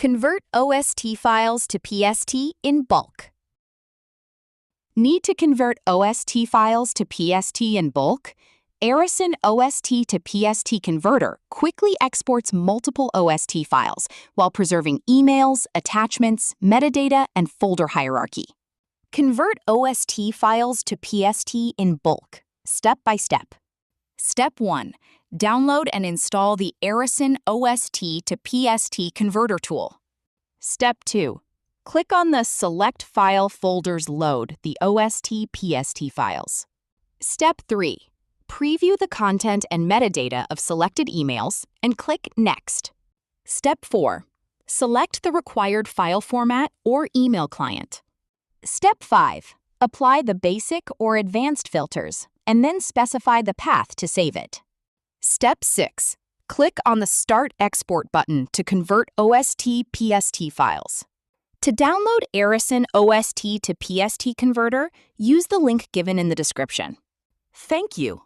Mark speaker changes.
Speaker 1: Convert OST files to PST in bulk. Need to convert OST files to PST in bulk? Aryson OST to PST Converter quickly exports multiple OST files while preserving emails, attachments, metadata, and folder hierarchy. Convert OST files to PST in bulk, step by step. Step 1. Download and install the Aryson OST to PST Converter tool. Step 2. Click on the Select File Folders Load the OST/PST files. Step 3. Preview the content and metadata of selected emails and click Next. Step 4. Select the required file format or email client. Step 5. Apply the basic or advanced filters and then specify the path to save it. Step 6. Click on the Start Export button to convert OST/PST files. To download Aryson OST to PST Converter, use the link given in the description. Thank you.